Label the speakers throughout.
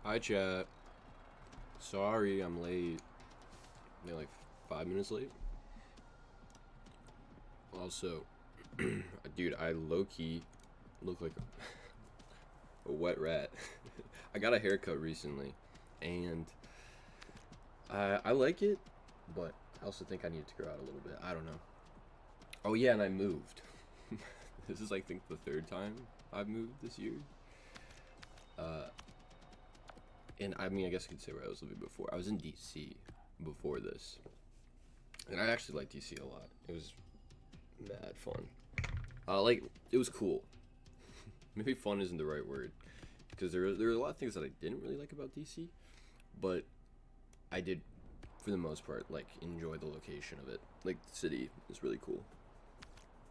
Speaker 1: Hi, chat. Sorry, I'm late. Maybe like 5 minutes late. Also, dude, I low key look like a wet rat. I got a haircut recently, and I like it, but I also think I need to grow out a little bit. I don't know. Oh yeah, and I moved. This is, I think, the third time I've moved this year. Uh, and I mean, I guess I could say where I was living before. I was in DC before this, and I actually liked DC a lot. It was mad fun. Like, it was cool. Maybe fun isn't the right word, because there were a lot of things that I didn't really like about DC, but I did, for the most part, like, enjoy the location of it. Like, the city is really cool.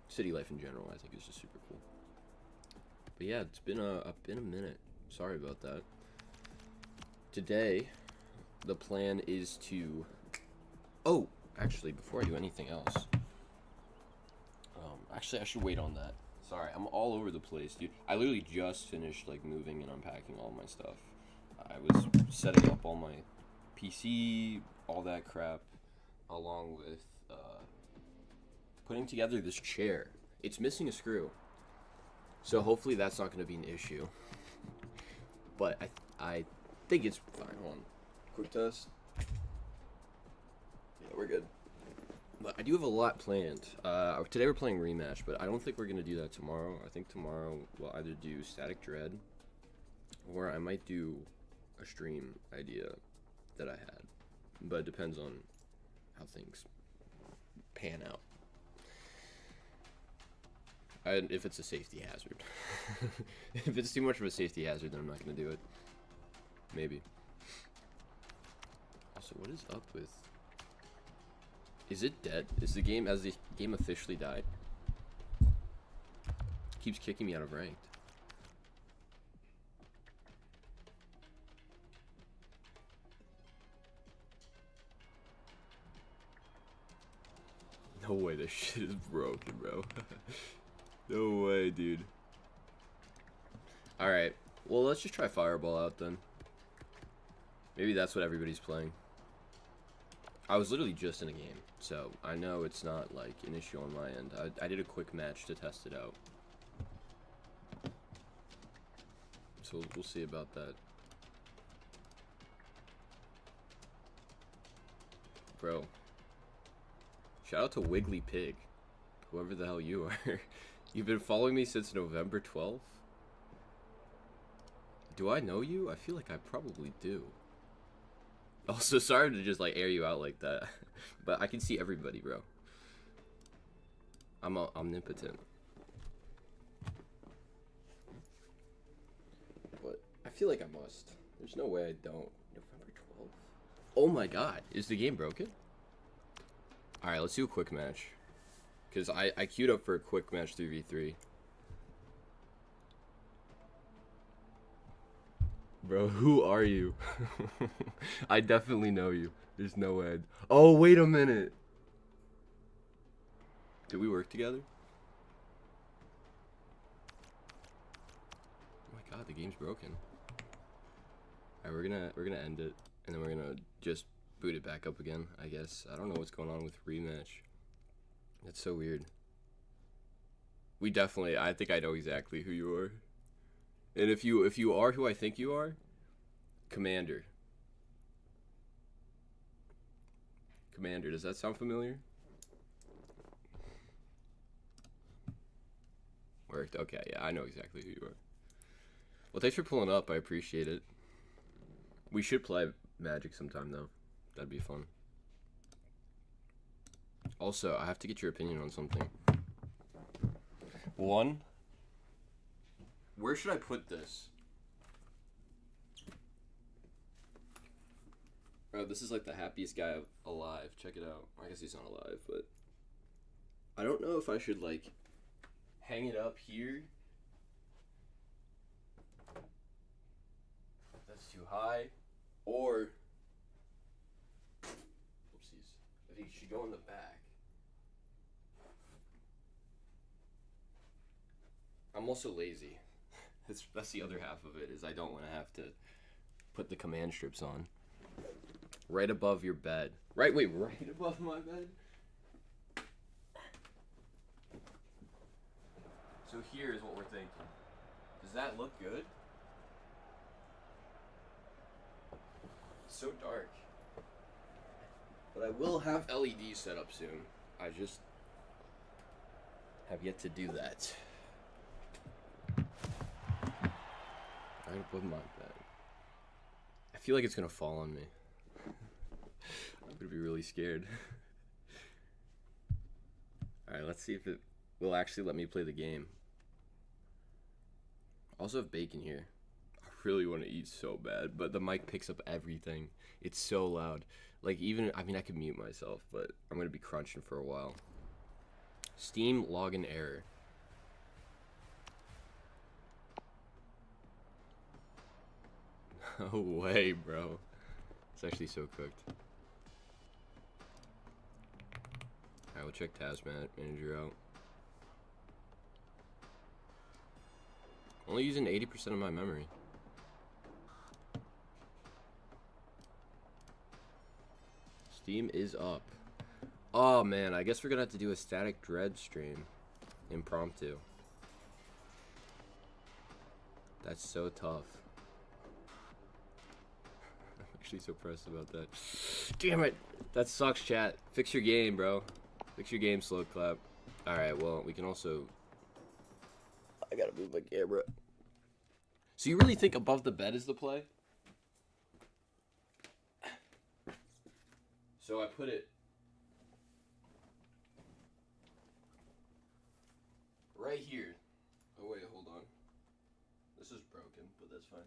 Speaker 1: City life in general, I think, is just super cool. But yeah, it's been a minute. Sorry about that. Today, the plan is to. Oh, actually, before I do anything else, actually, I should wait on that. Sorry, I'm all over the place, dude. I literally just finished like moving and unpacking all my stuff. I was setting up all my PC, all that crap, along with putting together this chair. It's missing a screw, so hopefully that's not going to be an issue. But I think it's fine. Hold on, quick test. Yeah, we're good. But I do have a lot planned. Today we're playing Rematch, but I don't think we're going to do that tomorrow. I think tomorrow we'll either do Static Dread, or I might do a stream idea that I had. But it depends on how things pan out. If it's a safety hazard. If it's too much of a safety hazard, then I'm not going to do it. Maybe. Also, what is up with... Is it dead? Has the game officially died? Keeps kicking me out of ranked. No way, this shit is broken, bro. No way, dude. Alright, well, let's just try Fireball out then. Maybe that's what everybody's playing. I was literally just in a game, so I know it's not like an issue on my end. I did a quick match to test it out. So we'll see about that. Bro. Shout out to Wiggly Pig. Whoever the hell you are. You've been following me since November 12th? Do I know you? I feel like I probably do. Also, sorry to just like air you out like that. But I can see everybody, bro. I'm omnipotent. But I feel like I must. There's no way I don't. November 12th. Oh my god. Is the game broken? Alright, let's do a quick match. Because I queued up for a quick match 3v3. Bro, who are you? I definitely know you. There's no way. Oh, wait a minute. Did we work together? Oh my god, the game's broken. Alright, we're gonna end it, and then we're gonna just boot it back up again, I guess. I don't know what's going on with Rematch. That's so weird. We definitely, I think I know exactly who you are. And if you are who I think you are, Commander. Commander, does that sound familiar? Worked. Okay, yeah, I know exactly who you are. Well, thanks for pulling up. I appreciate it. We should play Magic sometime, though. That'd be fun. Also, I have to get your opinion on something. One, where should I put this? Bro, this is like the happiest guy alive. Check it out. I guess he's not alive, but I don't know if I should like hang it up here. That's too high. Or, oopsies, I think it should go in the back. I'm also lazy. That's the other half of it, is I don't want to have to put the command strips on. Right above your bed. Right above my bed? So here's what we're thinking. Does that look good? It's so dark. But I will have LEDs set up soon. I just have yet to do that. Right above my bed. I feel like it's gonna fall on me. I'm gonna be really scared. Alright, let's see if it will actually let me play the game. I also have bacon here. I really want to eat so bad, but the mic picks up everything. It's so loud. Like even, I mean I could mute myself, but I'm gonna be crunching for a while. Steam login error. No way, bro. It's actually so cooked. Alright, we'll check Task Manager out. Only using 80% of my memory. Steam is up. Oh man, I guess we're gonna have to do a Static Dread stream. Impromptu. That's so tough. I'm actually so pressed about that. Damn it! That sucks, chat. Fix your game, bro. Fix your game, Slow Clap. Alright, well, we can also... I gotta move my camera. So you really think above the bed is the play? So I put it right here. Oh wait, hold on. This is broken, but that's fine.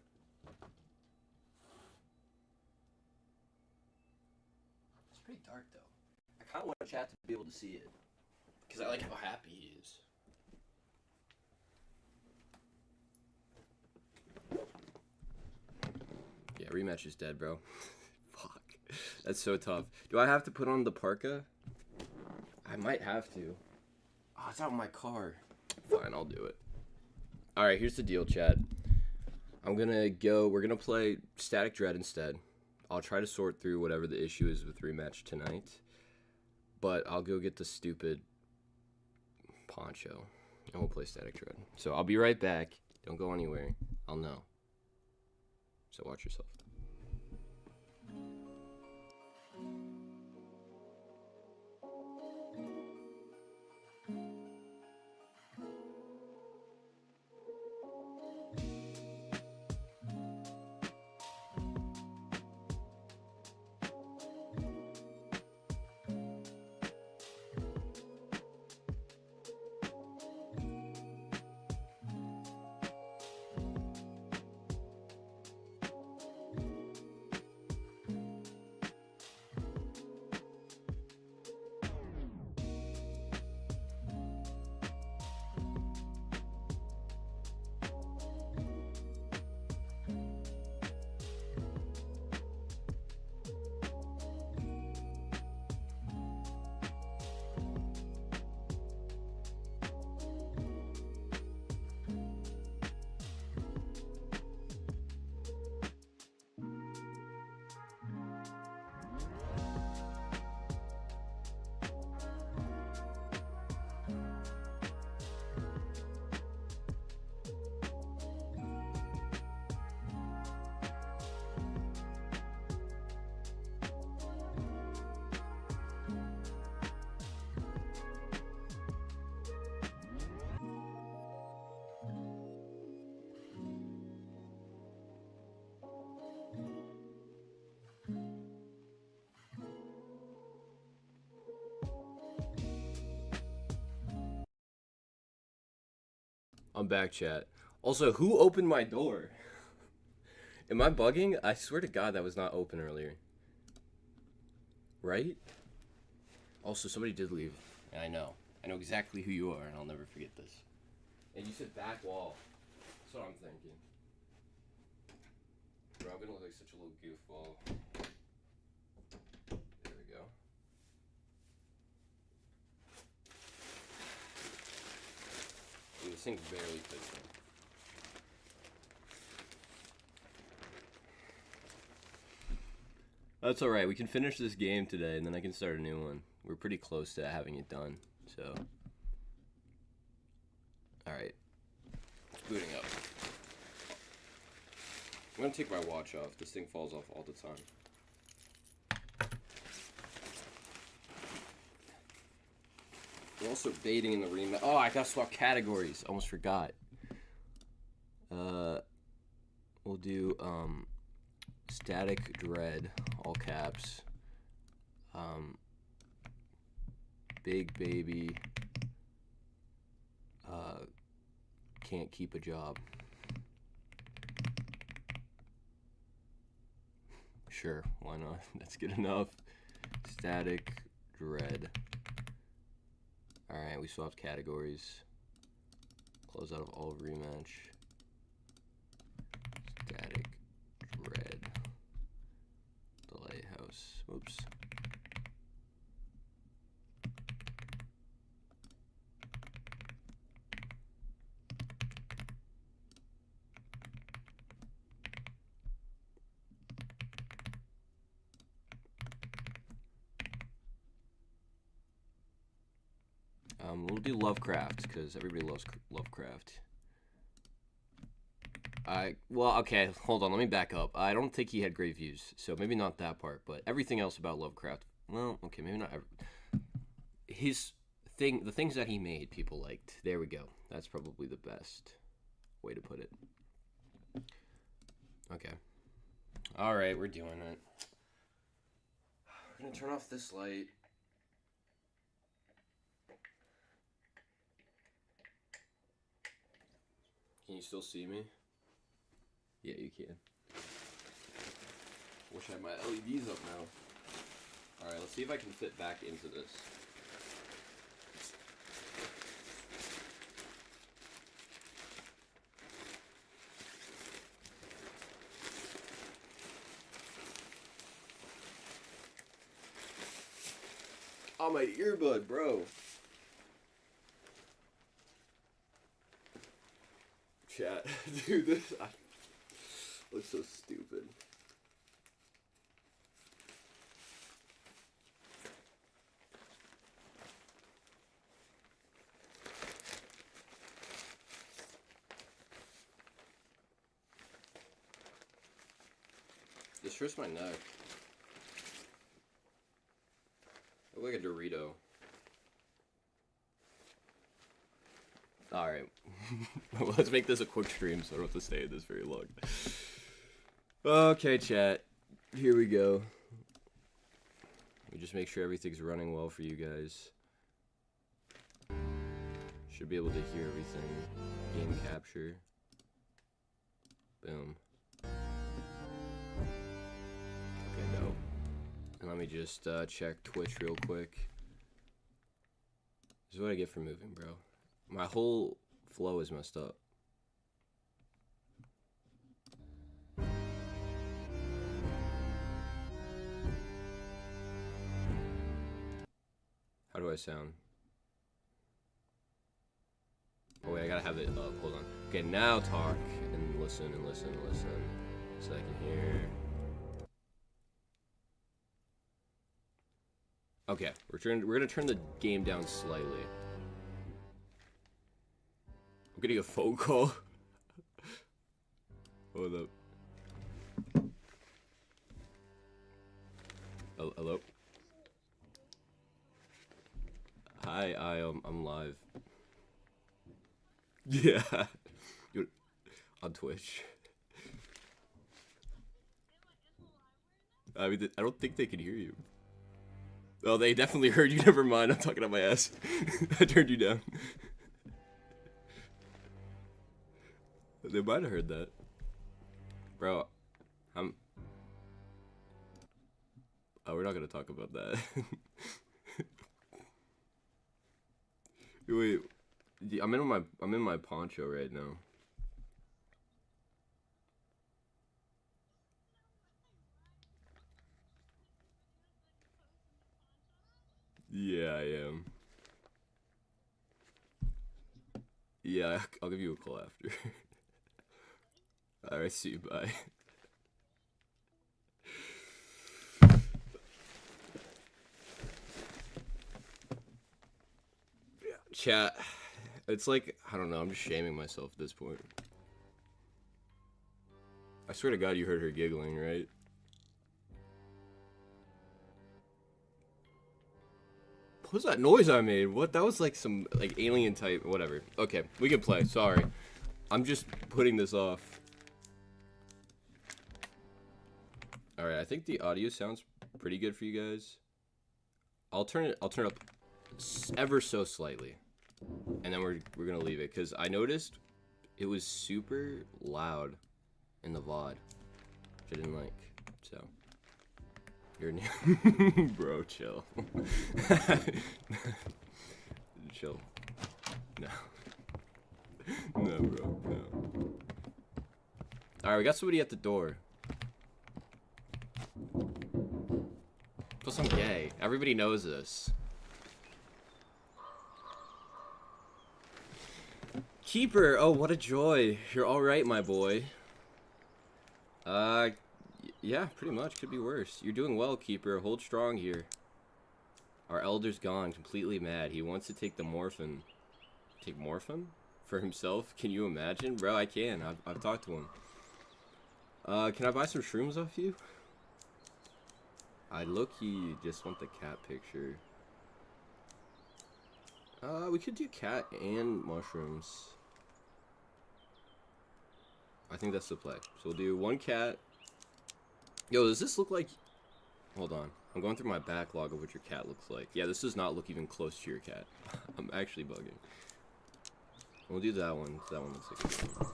Speaker 1: It's pretty dark though. I kind of want chat to be able to see it. Because I like how happy he is. Yeah, rematch is dead, bro. Fuck. That's so tough. Do I have to put on the parka? I might have to. Oh, it's out in my car. Fine, I'll do it. Alright, here's the deal, chat. We're gonna play Static Dread instead. I'll try to sort through whatever the issue is with rematch tonight. But I'll go get the stupid poncho. And we'll play Static Dread. So I'll be right back. Don't go anywhere. I'll know. So watch yourself. I'm back, chat. Also, who opened my door? Am I bugging? I swear to God that was not open earlier. Right? Also, somebody did leave. And I know. I know exactly who you are, and I'll never forget this. And you said back wall. That's what I'm thinking. Bro, I'm gonna look like such a little goofball. There we go. Dude, this thing barely fits me. That's all right. We can finish this game today, and then I can start a new one. We're pretty close to having it done, so. All right. It's booting up. I'm gonna take my watch off. This thing falls off all the time. We're also baiting in the rematch. Oh, I gotta swap categories. Almost forgot. We'll do Static Dread, all caps. Big Baby. Can't keep a job. Sure, why not? That's good enough. Static Dread. Alright, we swapped categories. Close out of all rematch. Static Dread. The Lighthouse. Oops. We'll do Lovecraft, because everybody loves Lovecraft. Well, okay, hold on, let me back up. I don't think he had great views, so maybe not that part, but everything else about Lovecraft, well, okay, maybe not the things that he made, people liked. There we go. That's probably the best way to put it. Okay. Alright, we're doing it. I'm gonna turn off this light. Can you still see me? Yeah, you can. Wish I had my LEDs up now. Alright, let's see if I can fit back into this. Oh, my earbud, bro. Chat. Dude, this looks so stupid. This hurts my neck. I look like a Dorito. Alright. Well, let's make this a quick stream so I don't have to stay in this very long. Okay, chat. Here we go. We just make sure everything's running well for you guys. Should be able to hear everything. Game capture. Boom. Okay, dope. And let me just check Twitch real quick. This is what I get for moving, bro. My whole flow is messed up. How do I sound? Oh wait, I gotta have it up. Hold on. Okay, now talk and listen and listen and listen, so I can hear. Okay, we're gonna turn the game down slightly. I'm getting a phone call. Hold up. Hello. Hi, I'm live. Yeah, you're on Twitch. I mean, I don't think they can hear you. Oh, they definitely heard you. Never mind. I'm talking out my ass. I turned you down. They might have heard that. Bro, oh, we're not gonna talk about that. Wait, I'm in my poncho right now. Yeah, I am. Yeah, I'll give you a call after. Alright, see you, bye. Chat. It's like, I don't know, I'm just shaming myself at this point. I swear to God you heard her giggling, right? What was that noise I made? What? That was like some, like, alien type, whatever. Okay, we can play, sorry. I'm just putting this off. Alright, I think the audio sounds pretty good for you guys. I'll turn it up ever so slightly. And then we're gonna leave it, because I noticed it was super loud in the VOD, which I didn't like, so. You're new. Bro, chill. Chill. No. No, bro, no. Alright, we got somebody at the door. Plus, I'm gay. Everybody knows this. Keeper! Oh, what a joy. You're alright, my boy. Yeah, pretty much. Could be worse. You're doing well, Keeper. Hold strong here. Our elder's gone, completely mad. He wants to take the morphin. Take morphin? For himself? Can you imagine? Bro, I can. I've talked to him. Can I buy some shrooms off you? I low-key just want the cat picture. We could do cat and mushrooms. I think that's the play. So we'll do one cat. Yo, does this look like... Hold on. I'm going through my backlog of what your cat looks like. Yeah, this does not look even close to your cat. I'm actually bugging. We'll do that one. That one looks like a good one.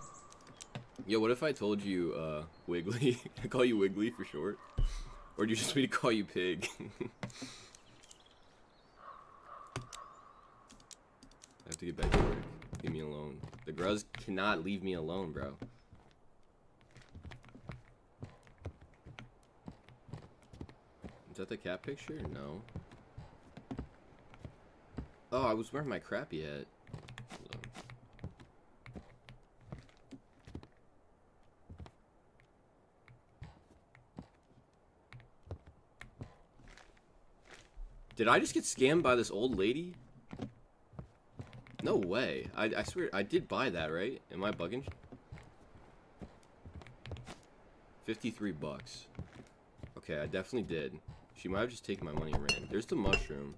Speaker 1: Yo, what if I told you, Wiggly? I call you Wiggly for short? Or do you just want me to call you Pig? I have to get back to work. Leave me alone. The gruz cannot leave me alone, bro. Is that the cat picture? No. Oh, I was wearing my crappy hat. Hold on. Did I just get scammed by this old lady? No way. I swear, I did buy that, right? Am I bugging? 53 bucks. Okay, I definitely did. She might have just taken my money and ran. There's the mushroom.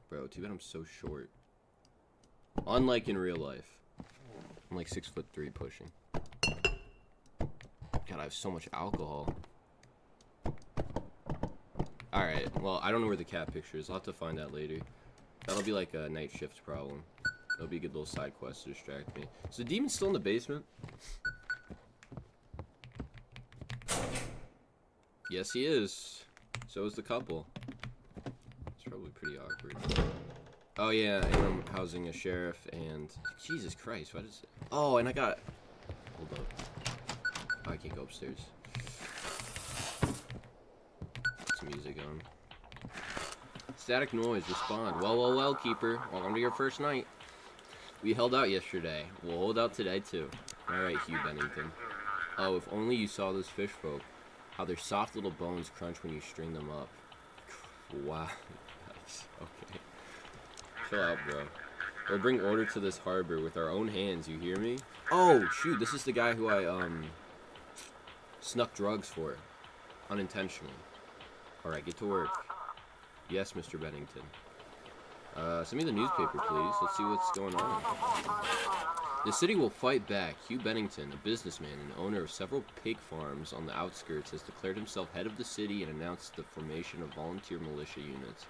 Speaker 1: Bro, too bad I'm so short. Unlike in real life. I'm like 6'3" pushing. God, I have so much alcohol. Alright, well, I don't know where the cat picture is. I'll have to find that later. That'll be like a night shift problem. That'll be a good little side quest to distract me. Is the demon still in the basement? Yes, he is. So is the couple. It's probably pretty awkward. Oh, yeah, and I'm housing a sheriff and... Jesus Christ, what is it? Oh, and I got... Hold up. Oh, I can't go upstairs. Some music on. Static noise, respond. Well, well, well, Keeper. Welcome to your first night. We held out yesterday. We'll hold out today, too. Alright, Hugh Bennington. Oh, if only you saw those fish folk. How their soft little bones crunch when you string them up. Wow. Okay. Chill out, bro. We'll bring order to this harbor with our own hands, you hear me? Oh, shoot, this is the guy who I, snuck drugs for. Unintentionally. Alright, get to work. Yes, Mr. Bennington. Send me the newspaper, please. Let's see what's going on. The city will fight back. Hugh Bennington, a businessman and owner of several pig farms on the outskirts, has declared himself head of the city and announced the formation of volunteer militia units.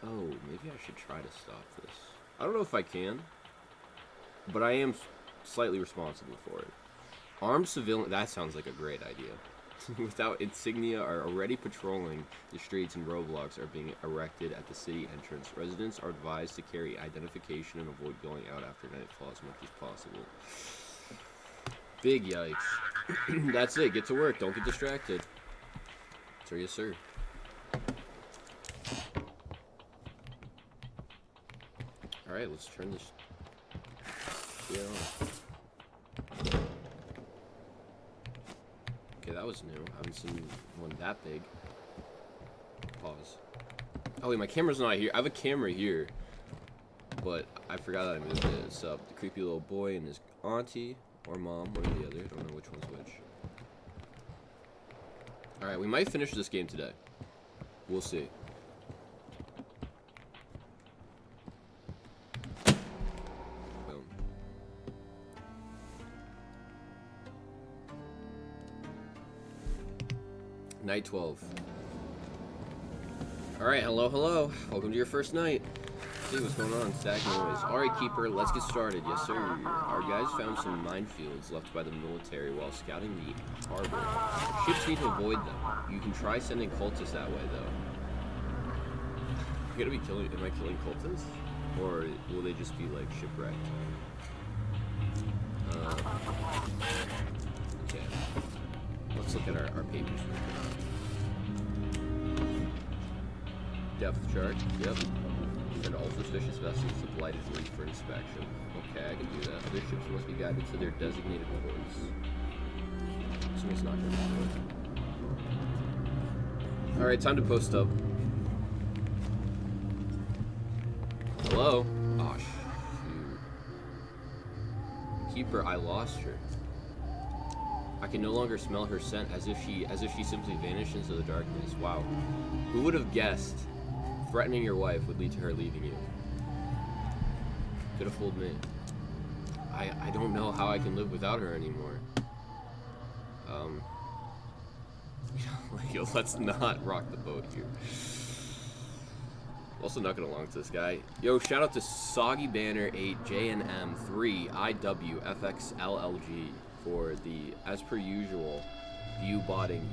Speaker 1: Oh, maybe I should try to stop this. I don't know if I can, but I am slightly responsible for it. Armed civilian... That sounds like a great idea. Without insignia are already patrolling the streets, and roadblocks are being erected at the city entrance. Residents are advised to carry identification and avoid going out after nightfall as much as possible. Big yikes. That's it. Get to work. Don't get distracted. Sir, yes, sir. Alright, let's turn this... Yeah. Okay, that was new. I haven't seen one that big. Pause. Oh wait, my camera's not here. I have a camera here, but I forgot that I moved it. It's up. The creepy little boy and his auntie or mom, one or the other. Don't know which one's which. All right, we might finish this game today. We'll see. Boom. Night 12. Alright, hello. Welcome to your first night. See what's going on, stack noise. Alright, Keeper, let's get started. Yes, sir. Our guys found some minefields left by the military while scouting the harbor. Ships need to avoid them. You can try sending cultists that way, though. Am I killing cultists? Or will they just be, like, shipwrecked? Okay. Let's look at our papers. Depth chart. Yep. Send all suspicious vessels to Blighted Reef for inspection. Okay, I can do that. Other ships must be guided to their designated ports. So it's not going to do it. Alright, time to post up. Hello? Oh, shoot. Keeper, I lost her. I can no longer smell her scent, as if she simply vanished into the darkness. Wow. Who would have guessed threatening your wife would lead to her leaving you? Could have fooled me. I don't know how I can live without her anymore. Yo, let's not rock the boat here. Also not gonna belong to this guy. Yo, shout out to Soggy Banner 8 JNM 3 IWFXLLG for the, as per usual, view botting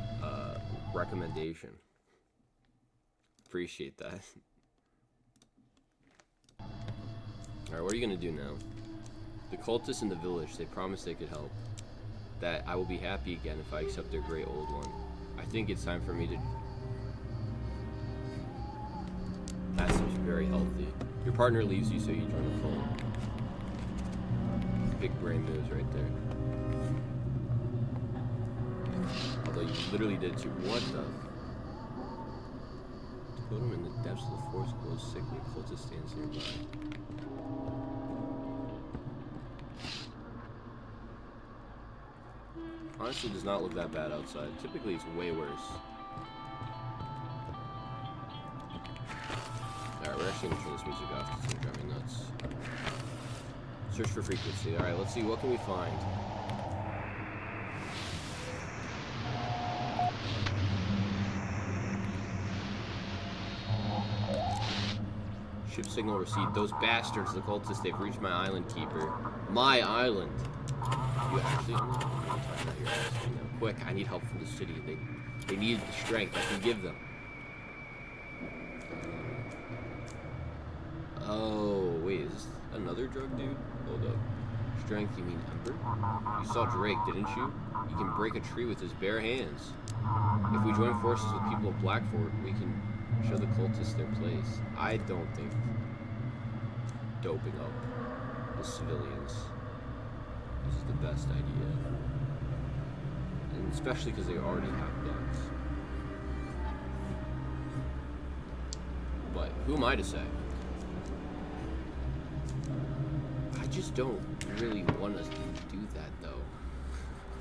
Speaker 1: recommendation. Appreciate that. Alright, what are you gonna do now? The cultists in the village, they promised they could help. That I will be happy again if I accept their great old one. I think it's time for me to... That seems very healthy. Your partner leaves you, so you join the cult. Big brain moves right there. Although you literally did too. What the... Totem in the depths of the forest glows sickly. Cultist stands nearby. Honestly, it does not look that bad outside. Typically, it's way worse. Alright, we're actually gonna turn this music off. It's gonna drive me nuts. Search for frequency. Alright, let's see. What can we find? Ship signal received. Those bastards, the cultists, they've reached my island, Keeper. My island! You actually... Quick, I need help from the city. They need the strength I can give them. Oh, wait, is this another drug dude? Hold up. Strength, you mean Ember? You saw Drake, didn't you? He can break a tree with his bare hands. If we join forces with people of Blackford, we can show the cultists their place. I don't think doping up the civilians is the best idea. And especially because they already have guns. But who am I to say? I just don't really want us to do that, though.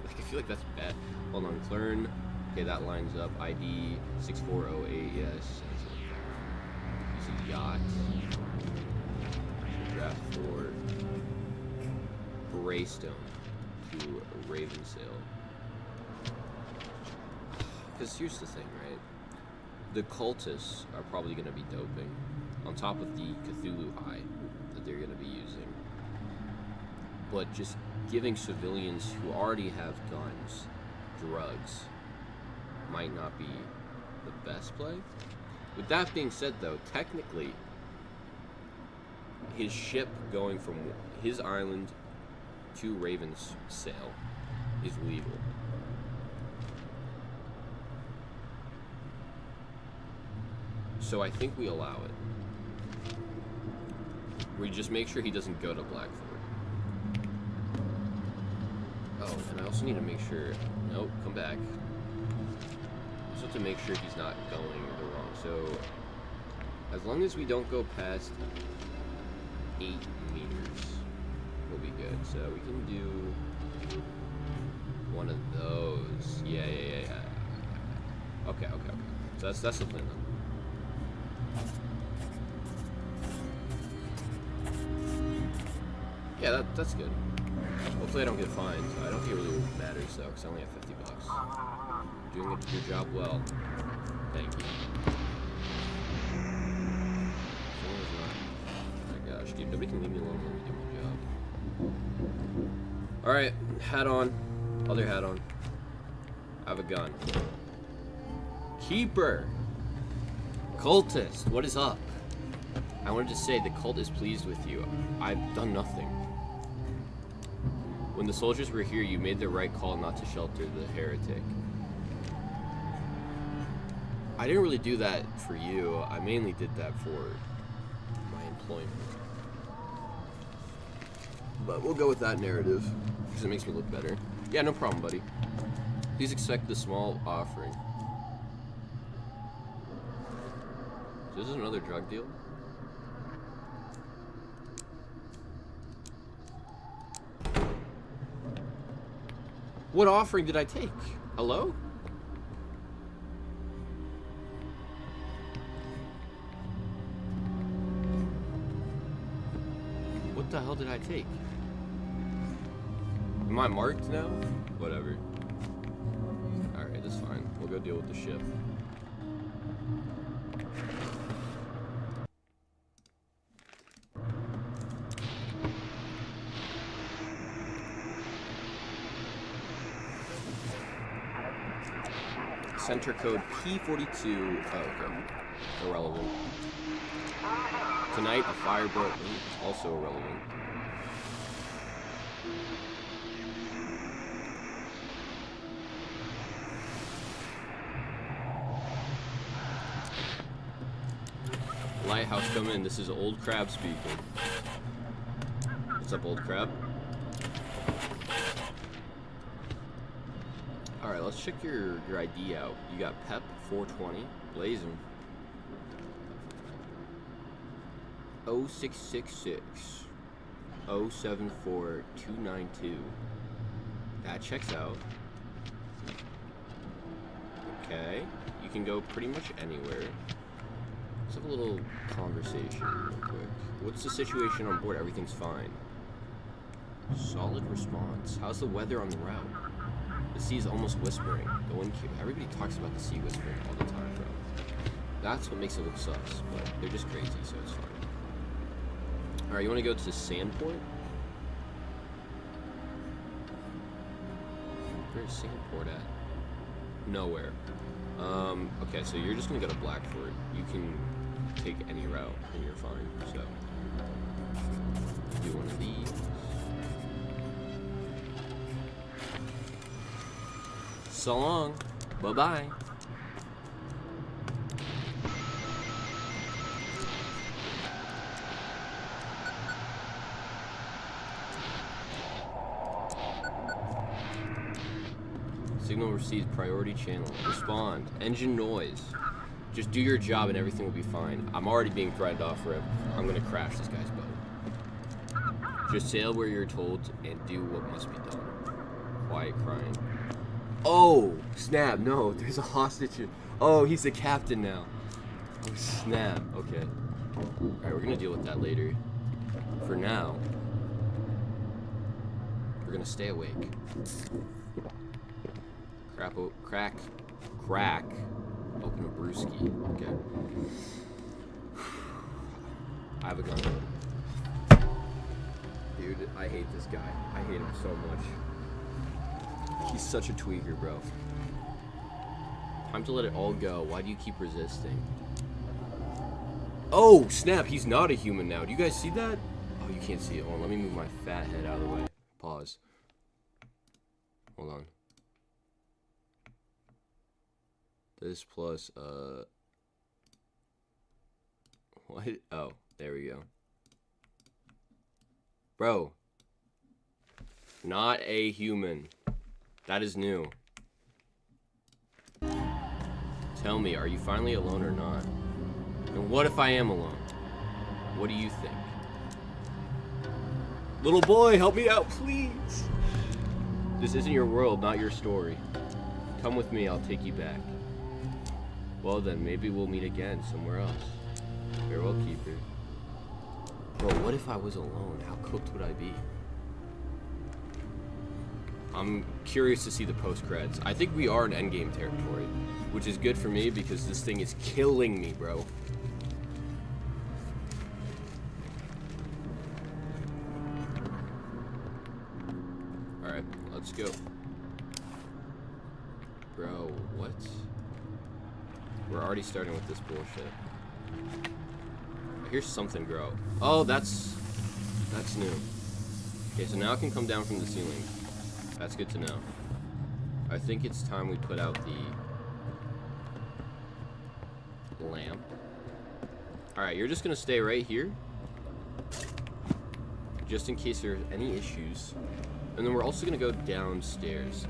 Speaker 1: Like, I feel like that's bad. Hold on, learn. Okay, that lines up. ID 6408, yes. Use a yacht. Draft for Greystone to Ravensail. Because here's the thing, right? The cultists are probably going to be doping on top of the Cthulhu High that they're going to be using. But just giving civilians who already have guns drugs might not be the best play. With that being said, though, technically, his ship going from his island to Ravensail is legal. So I think we allow it. We just make sure he doesn't go to Blackford. Oh, and I also need to make sure... Nope, come back. Just have to make sure he's not going the wrong... So... As long as we don't go past 8 meters, we'll be good. So we can do one of those. Yeah. Okay. So that's the plan then. Yeah, that's good. Hopefully I don't get fined. I don't think it really matters though, because I only have 50 bucks. Doing your job well. Thank you. Oh my gosh, dude, nobody can leave me alone when we do my job. Alright, hat on. Other hat on. I have a gun. Keeper! Cultist, what is up? I wanted to say the cult is pleased with you. I've done nothing. When the soldiers were here, you made the right call not to shelter the heretic. I didn't really do that for you. I mainly did that for my employment. But we'll go with that narrative, because it makes me look better. Yeah, no problem, buddy. Please accept the small offering. So this is another drug deal? What offering did I take? Hello? What the hell did I take? Am I marked now? Whatever. Alright, that's fine. We'll go deal with the ship. Center code P42. Oh, okay. Irrelevant. Tonight, a fire broke. Also irrelevant. Lighthouse, come in. This is Old Crab speaking. What's up, Old Crab? Alright, let's check your ID out. You got PEP 420, blazing. 0666 074292. That checks out. Okay, you can go pretty much anywhere. Let's have a little conversation real quick. What's the situation on board? Everything's fine. Solid response. How's the weather on the route? The sea is almost whispering. The wind everybody talks about the sea whispering all the time, bro. That's what makes it look sus, but they're just crazy, so it's fine. Alright, you want to go to Sandport? Where's Sandport at? Nowhere. Okay, so you're just gonna go to Blackford. You can take any route and you're fine, so. Do one of these. So long. Bye-bye. Signal received. Priority channel. Respond. Engine noise. Just do your job and everything will be fine. I'm already being threatened off rip. I'm gonna crash this guy's boat. Just sail where you're told and do what must be done. Quiet crying. Oh, snap. No, there's a hostage. Oh, he's the captain now. Oh, snap. Okay. Alright, we're gonna deal with that later. For now, we're gonna stay awake. Crack. Open a brewski. Okay. I have a gun. Dude, I hate this guy. I hate him so much. He's such a tweaker, bro. Time to let it all go. Why do you keep resisting? Oh, snap. He's not a human now. Do you guys see that? Oh, you can't see it. Hold on. Let me move my fat head out of the way. Pause. Hold on. This plus, what? Oh, there we go. Bro. Not a human. That is new. Tell me, are you finally alone or not? No And what if I am alone? What do you think? Little boy, help me out, please! This isn't your world, not your story. Come with me, I'll take you back. Well then, maybe we'll meet again somewhere else. Farewell, Keeper. Bro, what if I was alone? How cooked would I be? I'm curious to see the post-creds. I think we are in endgame territory, which is good for me because this thing is killing me, bro. Alright, let's go. Bro, what? We're already starting with this bullshit. I hear something grow. Oh, that's new. Okay, so now it can come down from the ceiling. That's good to know. I think it's time we put out the lamp. Alright, you're just gonna stay right here. Just in case there are any issues. And then we're also gonna go downstairs.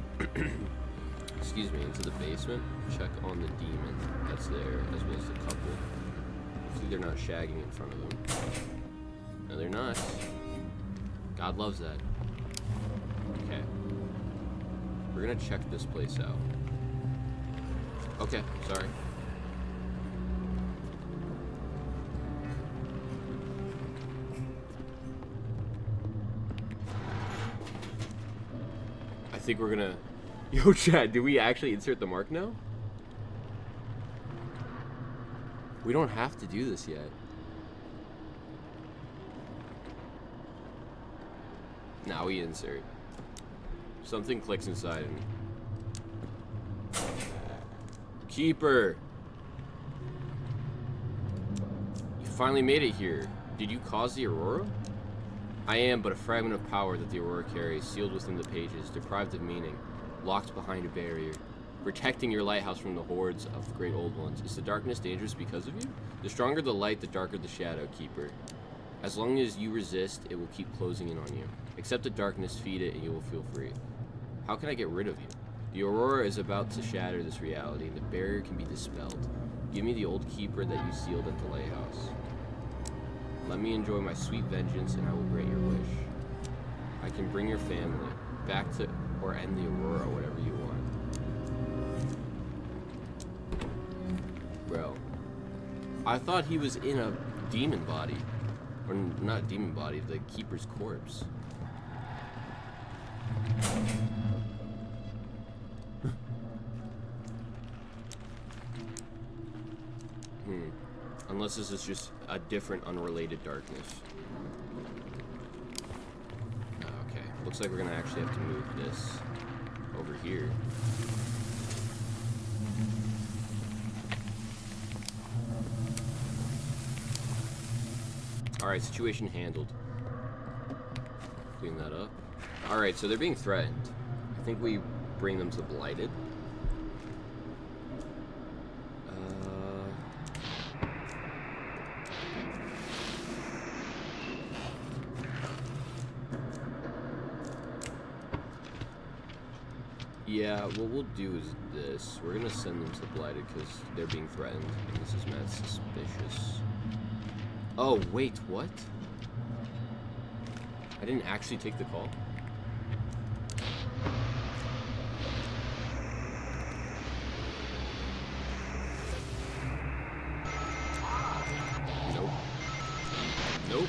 Speaker 1: Excuse me, into the basement. Check on the demon that's there, as well as the couple. Hopefully they're not shagging in front of them. No, they're not. God loves that. Okay. We're gonna check this place out. Okay, sorry. I think we're gonna... Yo, Chad, do we actually insert the mark now? We don't have to do this yet. Now we insert. Something clicks inside of me. Keeper! You finally made it here. Did you cause the Aurora? I am but a fragment of power that the Aurora carries, sealed within the pages, deprived of meaning, locked behind a barrier, protecting your lighthouse from the hordes of the great old ones. Is the darkness dangerous because of you? The stronger the light, the darker the shadow, Keeper. As long as you resist, it will keep closing in on you. Accept the darkness, feed it, and you will feel free. How can I get rid of you? The Aurora is about to shatter this reality, and the barrier can be dispelled. Give me the old Keeper that you sealed at the lighthouse. Let me enjoy my sweet vengeance, and I will grant your wish. I can bring your family back to, or end the Aurora, whatever you want. Bro, I thought he was in a demon body. Or not demon body, the Keeper's corpse. Unless this is just a different, unrelated darkness. Okay, looks like we're gonna actually have to move this over here. Alright, situation handled. Clean that up. Alright, so they're being threatened. I think we bring them to Blighted. Yeah, what we'll do is this. We're gonna send them to Blighted because they're being threatened, and this is mad suspicious. Oh, wait, what? I didn't actually take the call? Nope. Nope.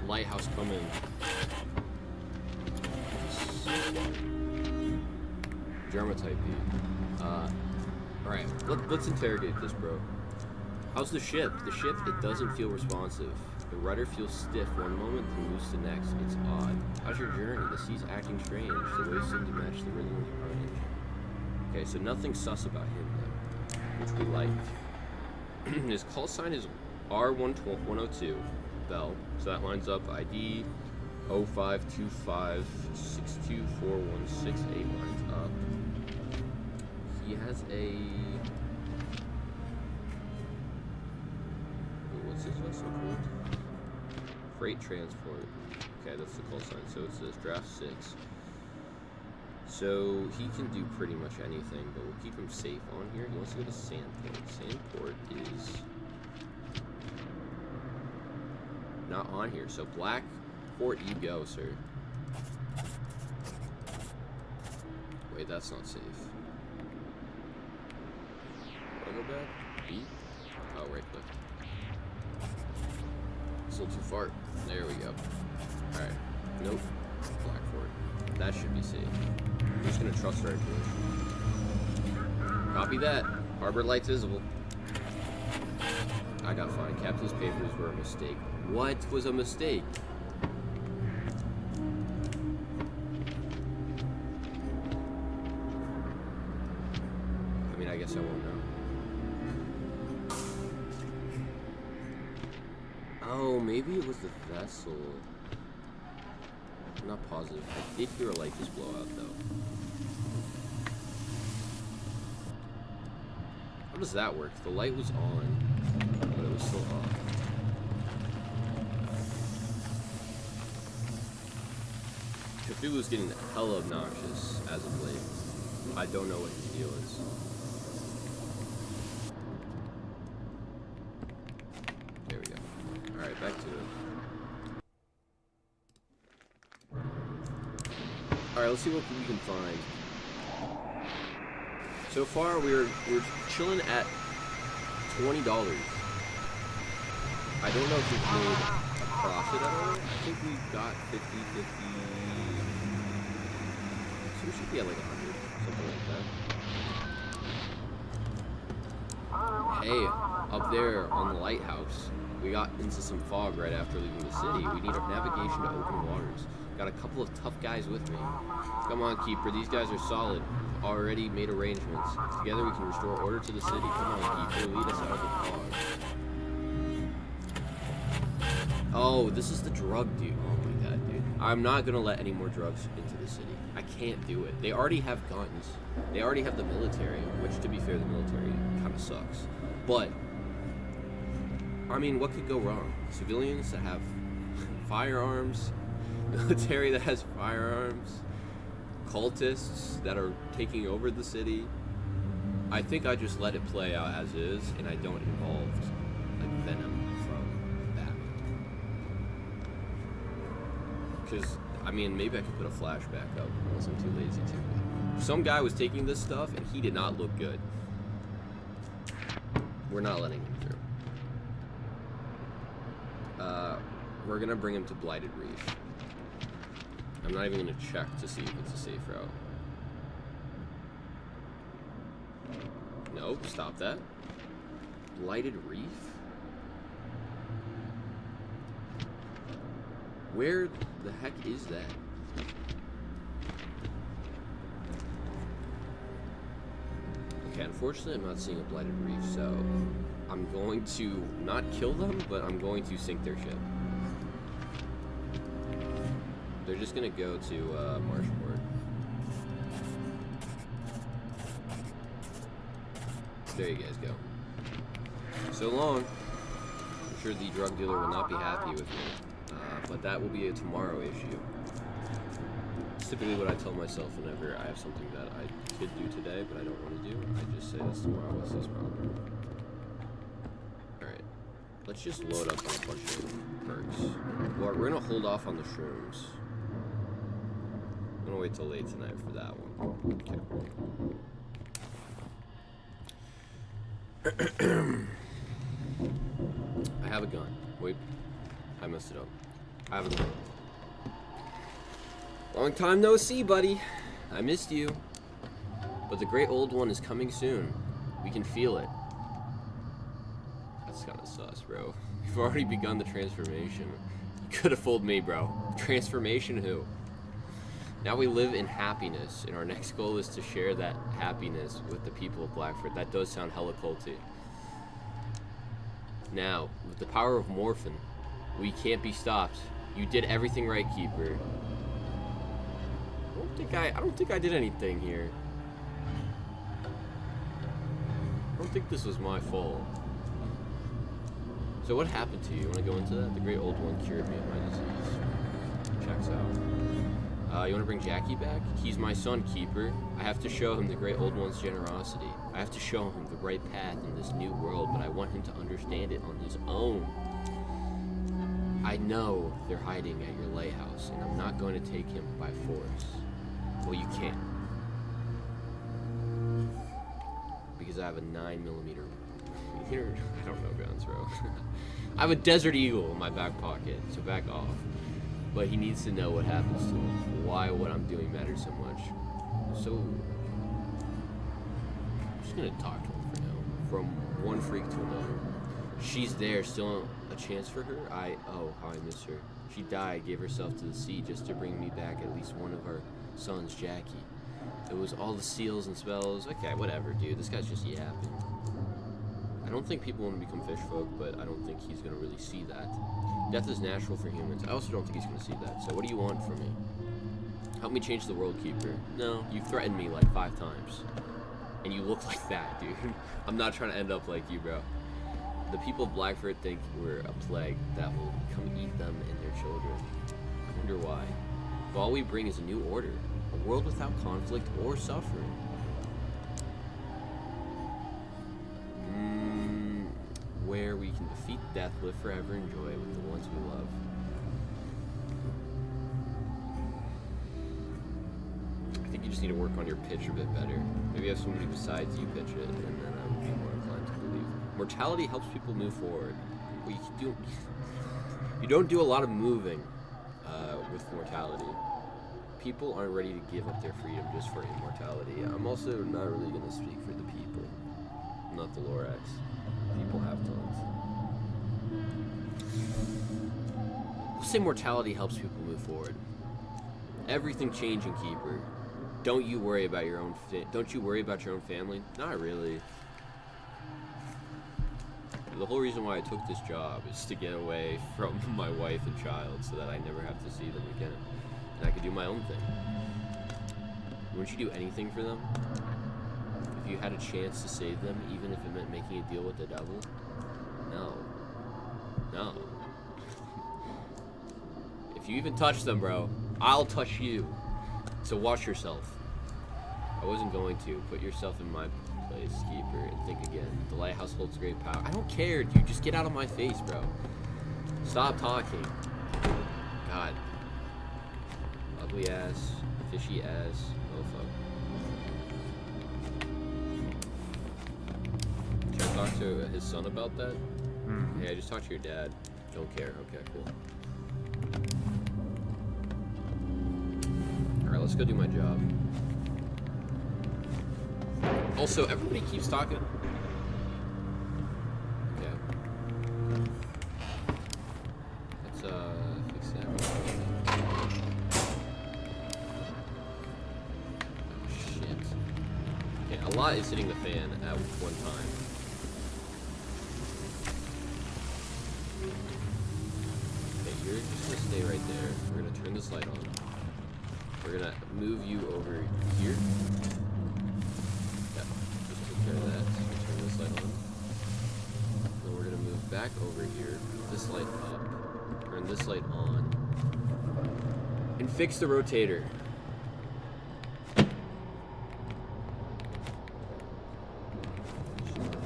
Speaker 1: Lighthouse coming. Germa type B. Alright, let's interrogate this, bro. How's the ship? The ship, it doesn't feel responsive. The rudder feels stiff one moment and loose the next. It's odd. How's your journey? The sea's acting strange. The waves seem to match the rhythm of the carnage. Okay, so nothing sus about him, though, which we like. His call sign is R102, Bell. So that lines up ID 0525624168 lines up. He has a... What's this vessel called? Freight transport. Okay, that's the call sign. So it says draft 6. So he can do pretty much anything, but we'll keep him safe on here. He wants to go to Sandport. Sandport is not on here. So Blackport, you go, sir. Wait, that's not safe. I'll go back. B? Oh, right click. It's a little too far. There we go. Alright. Nope. Blackport. That should be safe. I'm just gonna trust our intuition. Copy that. Harbor lights visible. I got fined. Captain's papers were a mistake. What was a mistake? I mean, I guess I won't know. Oh, maybe it was the vessel. I'm not positive. I did hear a light just blow out, though. How does that work? The light was on, but it was still off. Cthulhu's getting hella obnoxious as of late. I don't know what his deal is. There we go. Alright, back to it. Alright, let's see what we can find. So far, we're chilling at $20. I don't know if we've made a profit at all. I think we got 50, 50. So we should be at like 100, something like that. Hey, up there on the lighthouse, we got into some fog right after leaving the city. We need a navigation to open waters. Got a couple of tough guys with me. Come on, Keeper. These guys are solid. Already made arrangements. Together we can restore order to the city. Come on, Keeper. Lead us out of the fog. Oh, this is the drug dude. Oh my god, dude. I'm not gonna let any more drugs into the city. I can't do it. They already have guns. They already have the military, which, to be fair, the military kind of sucks. But, I mean, what could go wrong? Civilians that have firearms, military that has firearms, cultists that are taking over the city. I think I just let it play out as is, and I don't involve like Venom from Batman. Because, I mean, maybe I could put a flashback up unless I'm too lazy to. Some guy was taking this stuff and he did not look good. We're not letting him through. We're gonna bring him to Blighted Reef. I'm not even gonna check to see if it's a safe route. Nope, stop that. Blighted Reef? Where the heck is that? Okay, unfortunately I'm not seeing a Blighted Reef, so I'm going to not kill them, but I'm going to sink their ship. They're just gonna go to Marshport. There you guys go. So long. I'm sure the drug dealer will not be happy with me, but that will be a tomorrow issue. It's typically what I tell myself whenever I have something that I could do today, but I don't want to do. I just say that's tomorrow. What's this problem? All right, let's just load up on a bunch of perks. Well, we're gonna hold off on the shrooms. I'm gonna wait till late tonight for that one. Okay. I have a gun. Wait, I messed it up. I have a gun. Long time no see, buddy. I missed you. But the great old one is coming soon. We can feel it. That's kind of sus, bro. We've already begun the transformation. You could have fooled me, bro. Transformation who? Now we live in happiness, and our next goal is to share that happiness with the people of Blackford. That does sound hella culty. Now, with the power of Morphin, we can't be stopped. You did everything right, Keeper. I don't think I did anything here. I don't think this was my fault. So what happened to you? You want to go into that? The great old one cured me of my disease. Checks out. You want to bring Jackie back? He's my son, Keeper. I have to show him the Great Old One's generosity. I have to show him the right path in this new world, but I want him to understand it on his own. I know they're hiding at your lighthouse, and I'm not going to take him by force. Well, you can't. Because I have a 9mm. I don't know guns, bro. I have a Desert Eagle in my back pocket, so back off. But he needs to know what happens to him. Why what I'm doing matters so much. So, I'm just gonna talk to him for now. From one freak to another. She's there, still a chance for her? Oh, how I miss her. She died, gave herself to the sea just to bring me back at least one of our sons, Jackie. It was all the seals and spells. Okay, whatever, dude. This guy's just yapping. I don't think people want to become fish folk, but I don't think he's gonna really see that. Death is natural for humans. I also don't think he's gonna see that. So what do you want from me? Help me change the world, Keeper. No, you've threatened me like 5 times. And you look like that, dude. I'm not trying to end up like you, bro. The people of Blackford think we're a plague that will come eat them and their children. I wonder why. But all we bring is a new order. A world without conflict or suffering. Where we can defeat death, live forever, and enjoy with the ones we love. I think you just need to work on your pitch a bit better. Maybe have somebody besides you pitch it, and then I would be more inclined to believe. Mortality helps people move forward. Well, you don't do a lot of moving with mortality. People aren't ready to give up their freedom just for immortality. I'm also not really going to speak for the people. I'm not the Lorax. People have tons. We'll say mortality helps people move forward. Everything changing, Keeper. Don't you worry about your own family? Not really. The whole reason why I took this job is to get away from my wife and child so that I never have to see them again. And I could do my own thing. Wouldn't you do anything for them? If you had a chance to save them, even if it meant making a deal with the devil? No. No. If you even touch them, bro, I'll touch you. So watch yourself. I wasn't going to. Put yourself in my place, Keeper, and think again. The lighthouse holds great power. I don't care, dude. Just get out of my face, bro. Stop talking. God. Ugly ass. Fishy ass. Mofo. Should I talk to his son about that? Yeah, just talk to your dad. Don't care. Okay, cool. Alright, let's go do my job. Also, everybody keeps talking. Okay. Let's, fix that. Shit. Okay, a lot is hitting the fan at one time. Okay, you're just gonna stay right there. We're gonna turn this light on. We're gonna move you over here. Yeah, just took care of that. So turn this light on. Then we're gonna move back over here. Put this light up. Turn this light on. And fix the rotator.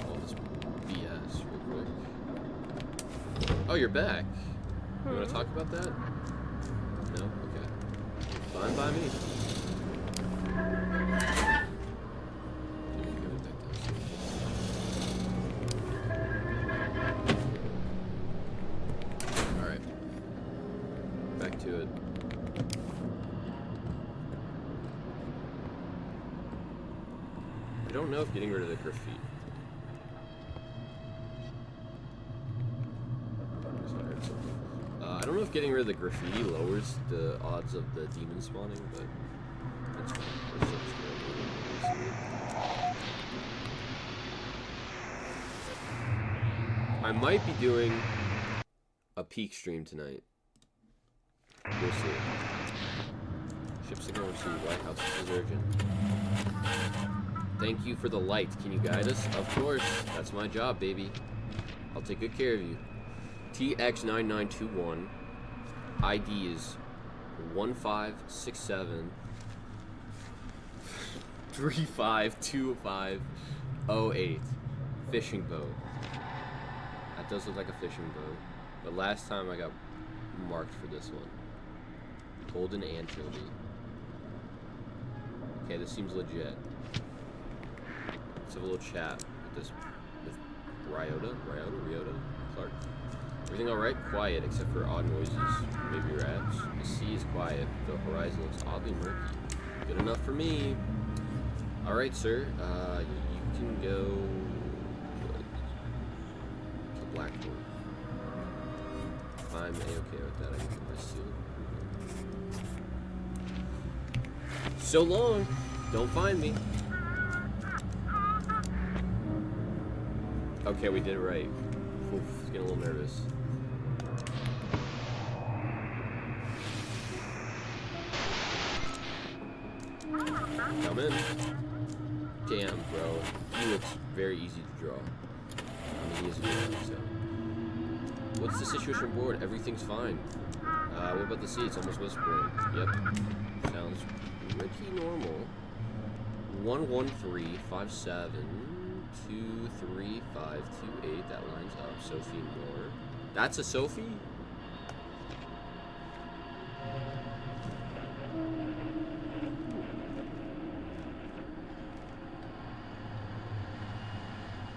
Speaker 1: All this BS real quick. Oh, you're back. You wanna talk about that? No? Okay. Fine by me. Alright. Back to it. I don't know if getting rid of the graffiti. I don't know if getting rid of the graffiti lowers the odds of the demon spawning, but that's fine. I might be doing a peak stream tonight. We'll see. Ships to go to White House is urgent. Thank you for the light. Can you guide us? Of course. That's my job, baby. I'll take good care of you. TX9921. ID is 1567 352508 fishing boat. That does look like a fishing boat, but last time I got marked for this one. Golden anchovy. Okay, this seems legit. Let's have a little chat with this, with Ryota, Clark. Everything alright? Quiet, except for odd noises, maybe rats. The sea is quiet, the horizon looks oddly murky. Good enough for me. Alright, sir, you can go to Blackpool. I'm A-okay with that, I can get my seal. So long! Don't find me. Okay, we did it right. Oof, getting a little nervous. Come in. Damn, bro. He looks very easy to draw. I mean, he is a good one, so. What's the situation aboard? Everything's fine. What about the sea? It's almost whispering. Yep. Sounds pretty normal. 11357235528. That lines up. Sophie Moore. That's a Sophie?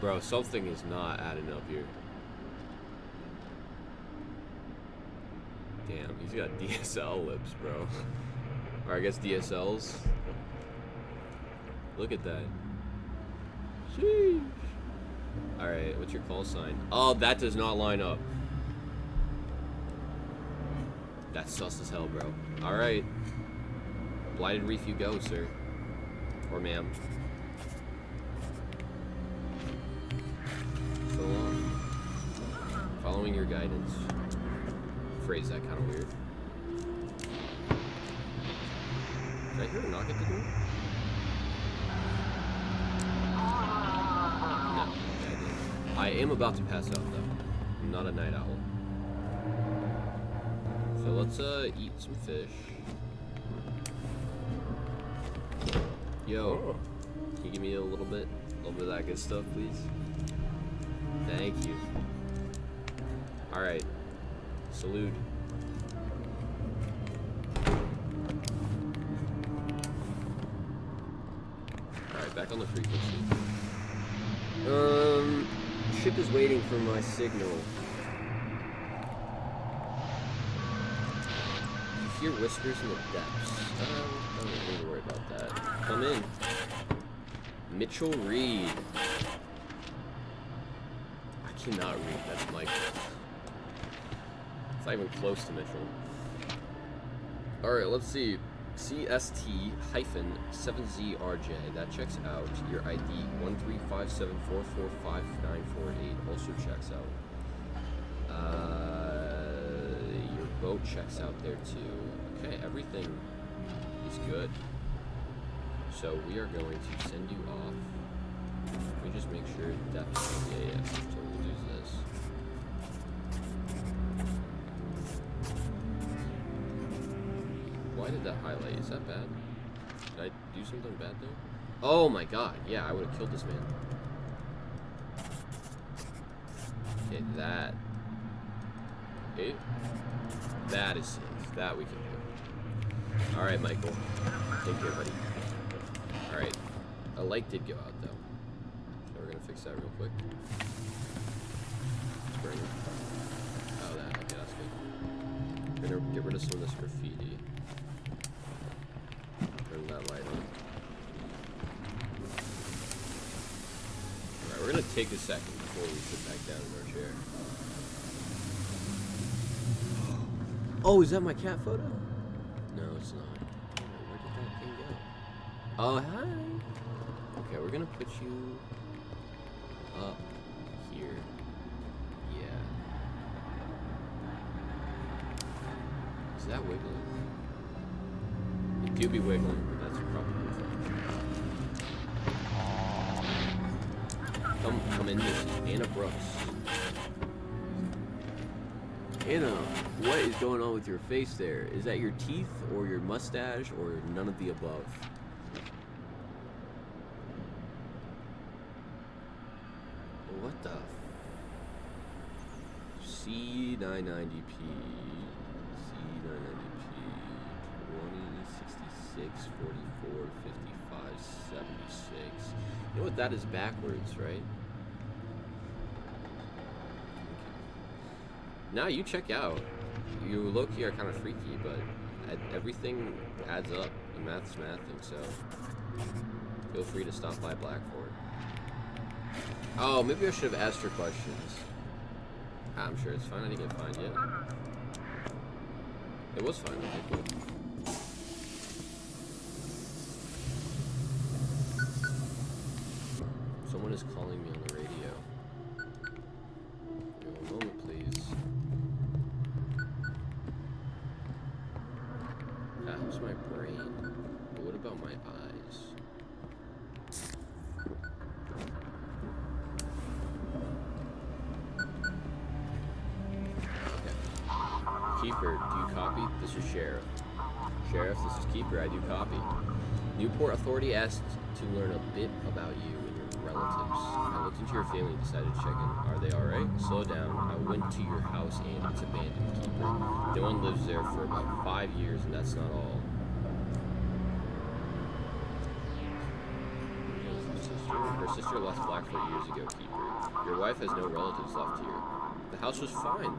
Speaker 1: Bro, something is not adding up here. Damn, he's got DSL lips, bro. Or I guess DSLs. Look at that. Sheesh. Alright, what's your call sign? Oh, that does not line up. That's sus as hell, bro. Alright. Blighted Reef you go, sir. Or ma'am. So long. Following your guidance. Phrase that kind of weird. Did I hear a knock at the door? No, okay, I didn't. I am about to pass out though. I'm not a night owl. So let's eat some fish. Yo, can you give me a little bit of that good stuff, please? Thank you. All right, salute. All right, back on the frequency. Ship is waiting for my signal. You hear whispers in the depths. I don't need to worry about that. Come in. Mitchell Reed. I cannot read. That's Michael. It's not even close to Mitchell. Alright, let's see. CST-7ZRJ. That checks out. Your ID 13574454948 also checks out. Your boat checks out there too. Okay, everything is good. So we are going to send you off. Let me just make sure depth. Yeah. So we'll use this. Why did that highlight? Is that bad? Did I do something bad there? Oh my god, yeah, I would have killed this man. Okay, that. Okay. That is safe. That we can do. Alright, Michael. Take care, buddy. Alright. A light did go out, though. So we're gonna fix that real quick. Bring it. Oh, that. Okay, that's good. We're gonna get rid of some of this graffiti. Turn that light on. Alright, we're gonna take a second before we sit back down in our chair. Oh, is that my cat photo? No, it's not. Where did that thing go? Oh, hi! Okay, we're gonna put you up here. Yeah. Is that wiggling? It do be wiggling, but that's probably fine. Come in, this is Anna Brooks.
Speaker 2: Anna, what is going on with your face there? Is that your teeth or your mustache or none of the above? What the? C990p. C990p. 20, 66, 44, 55, 76. You know what that is backwards, right? Now you check out. You low-key are kind of freaky, but everything adds up. The math's mathing, so feel free to stop by Blackford. Oh, maybe I should have asked her questions. I'm sure it's fine. I didn't get fined yet. It was fine. Okay, cool. Someone is calling me on the radio. Give me 1 moment, please. That helps my brain. But what about my eyes? Okay. Keeper, do you copy? This is Sheriff. Sheriff, this is Keeper. I do copy. Newport Authority asked to learn a bit about you and your relatives. I looked into your family and decided to check in. Are they alright? Slow down. I went to your house and it's abandoned, Keeper. No one lives there for about 5 years and that's not all. Her sister left Blackfoot years ago, Keeper. Your wife has no relatives left here. The house was fine.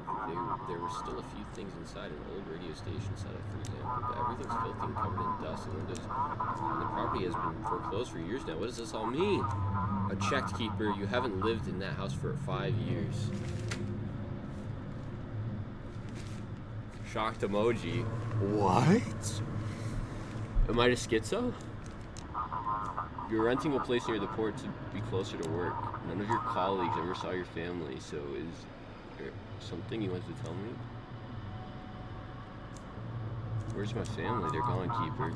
Speaker 2: There were still a few things inside, an old radio station setup, for example, but everything's filthy and covered in dust and windows. And the property has been foreclosed for years now. What does this all mean? I checked, Keeper. You haven't lived in that house for 5 years. Shocked emoji. What? Am I just schizo? You're renting a place near the port to be closer to work. None of your colleagues ever saw your family, so is there something you want to tell me? Where's my family? They're gone, Keeper.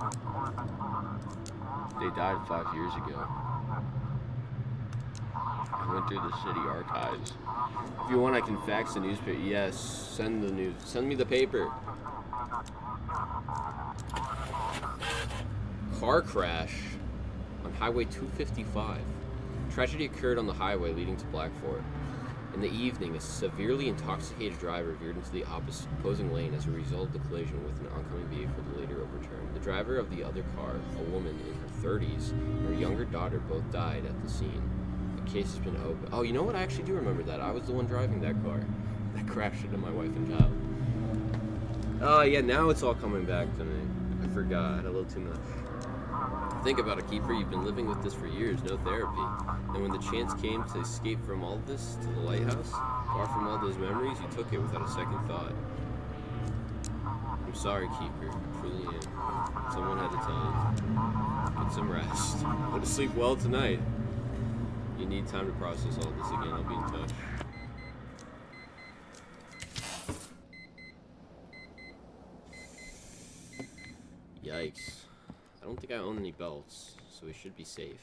Speaker 2: They died 5 years ago. I went through the city archives. If you want, I can fax the newspaper. Yes, send the news. Send me the paper. Car crash on Highway 255. Tragedy occurred on the highway leading to Blackford. In the evening, a severely intoxicated driver veered into the opposing lane as a result of the collision with an oncoming vehicle that later overturned. The driver of the other car, a woman in her 30s, and her younger daughter both died at the scene. The case has been open. Oh, you know what? I actually do remember that. I was the one driving that car that crashed into my wife and child. Oh, yeah, now it's all coming back to me. I forgot. I had a little too much. Think about it, Keeper. You've been living with this for years, no therapy. And when the chance came to escape from all this to the lighthouse, far from all those memories, you took it without a second thought. I'm sorry, Keeper. Truly am. Someone had to tell you. Get some rest. Go to sleep well tonight. You need time to process all this again. I'll be in touch. Yikes. I don't think I own any belts, so we should be safe.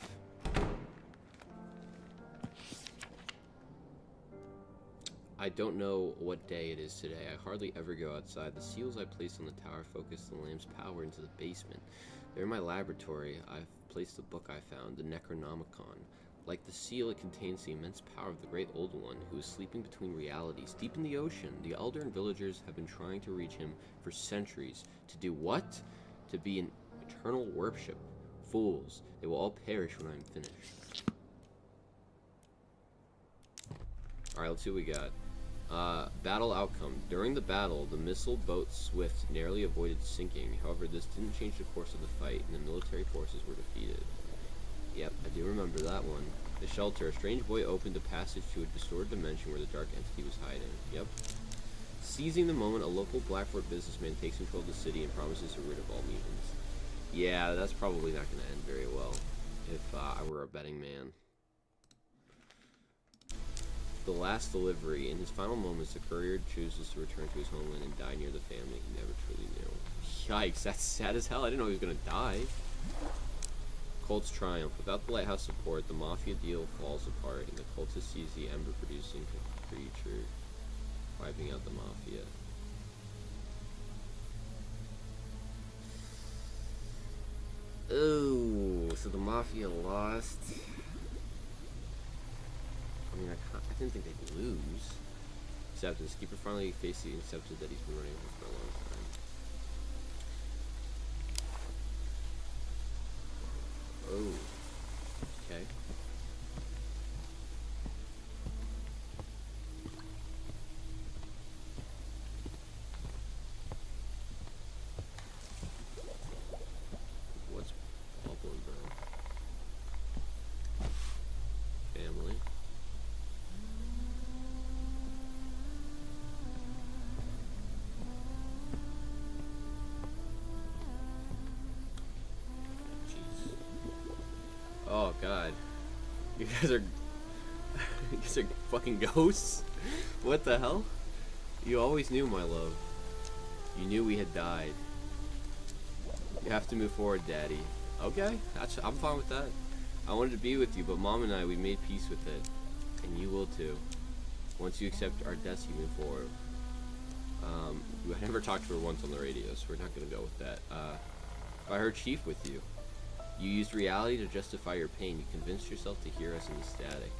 Speaker 2: I don't know what day it is today. I hardly ever go outside. The seals I placed on the tower focus the lamp's power into the basement. They're in my laboratory. I've placed the book I found, the Necronomicon. Like the seal, it contains the immense power of the great old one, who is sleeping between realities. Deep in the ocean, the elder and villagers have been trying to reach him for centuries. To do what? To be an eternal worship. Fools. They will all perish when I'm finished. Alright, let's see what we got. Battle outcome. During the battle, the missile boat Swift narrowly avoided sinking. However, this didn't change the course of the fight, and the military forces were defeated. Yep, I do remember that one. The shelter. A strange boy opened a passage to a distorted dimension where the dark entity was hiding. Yep. Seizing the moment, a local Blackford businessman takes control of the city and promises to rid of all mutants. Yeah, that's probably not going to end very well if I were a betting man. The last delivery. In his final moments, the courier chooses to return to his homeland and die near the family he never truly knew. Yikes, that's sad as hell. I didn't know he was going to die. Cult's triumph. Without the lighthouse support, the mafia deal falls apart, and the cultist sees the ember-producing creature Wiping out the mafia. Oh, so the mafia lost. I mean, I didn't think they'd lose. Except the skipper finally faced and accepted that he's been running away for a long time. Oh. Okay. What's bubbling, bro? Family. Jeez. Oh god. You guys are you guys are fucking ghosts? What the hell? You always knew, my love. You knew we had died. You have to move forward, Daddy. Okay, I'm fine with that. I wanted to be with you, but Mom and I, we made peace with it. And you will too. Once you accept our deaths, you move forward. I never talked to her once on the radio, so we're not gonna go with that. I heard Chief with you. You used reality to justify your pain. You convinced yourself to hear us in the static.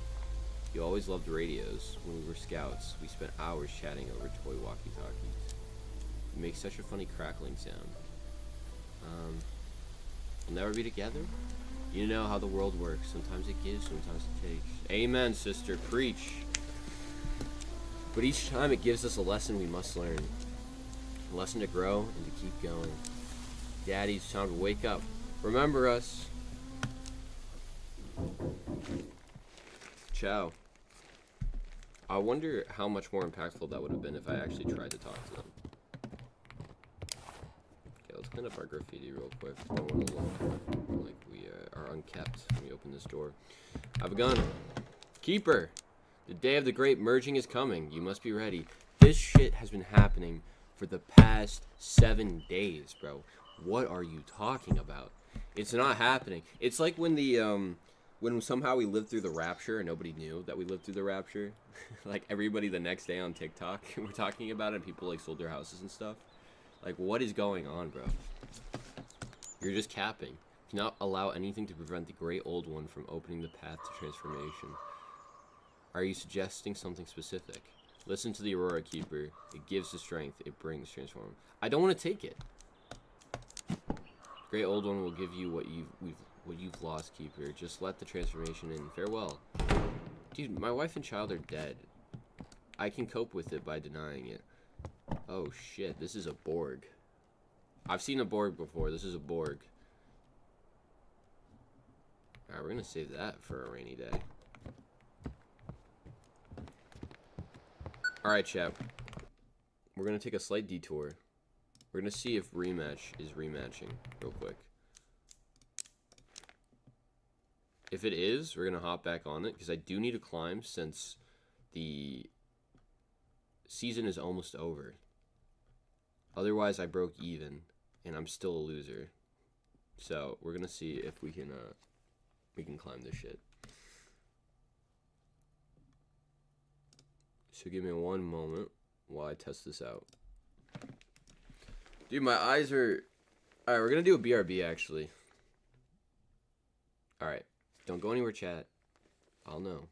Speaker 2: You always loved radios. When we were scouts, we spent hours chatting over toy walkie-talkies. You make such a funny crackling sound. We'll never be together? You know how the world works. Sometimes it gives, sometimes it takes. Amen, sister. Preach. But each time it gives us a lesson we must learn. A lesson to grow and to keep going. Daddy, it's time to wake up. Remember us. Ciao. I wonder how much more impactful that would have been if I actually tried to talk to them. Okay, let's clean up our graffiti real quick. I don't want to look like we are unkept when we open this door. I have a gun. Keeper! The day of the great merging is coming. You must be ready. This shit has been happening for the past 7 days, bro. What are you talking about? It's not happening. It's like when when somehow we lived through the rapture and nobody knew that we lived through the rapture. Like everybody the next day on TikTok we're talking about it and people like sold their houses and stuff. Like what is going on, bro? You're just capping. You cannot allow anything to prevent the great old one from opening the path to transformation. Are you suggesting something specific? Listen to the Aurora Keeper. It gives the strength. It brings transform. I don't want to take it. Great old one will give you what you've lost, Keeper. Just let the transformation in. Farewell. Dude, my wife and child are dead. I can cope with it by denying it. Oh shit, this is a Borg. I've seen a Borg before. This is a Borg. Alright, we're gonna save that for a rainy day. Alright, chat. We're gonna take a slight detour. We're gonna see if rematch is rematching real quick. If it is, we're gonna hop back on it because I do need to climb since the season is almost over. Otherwise, I broke even and I'm still a loser. So we're gonna see if we can climb this shit. So give me one moment while I test this out. Dude, my eyes are... Alright, we're gonna do a BRB, actually. Alright. Don't go anywhere, chat. I'll know.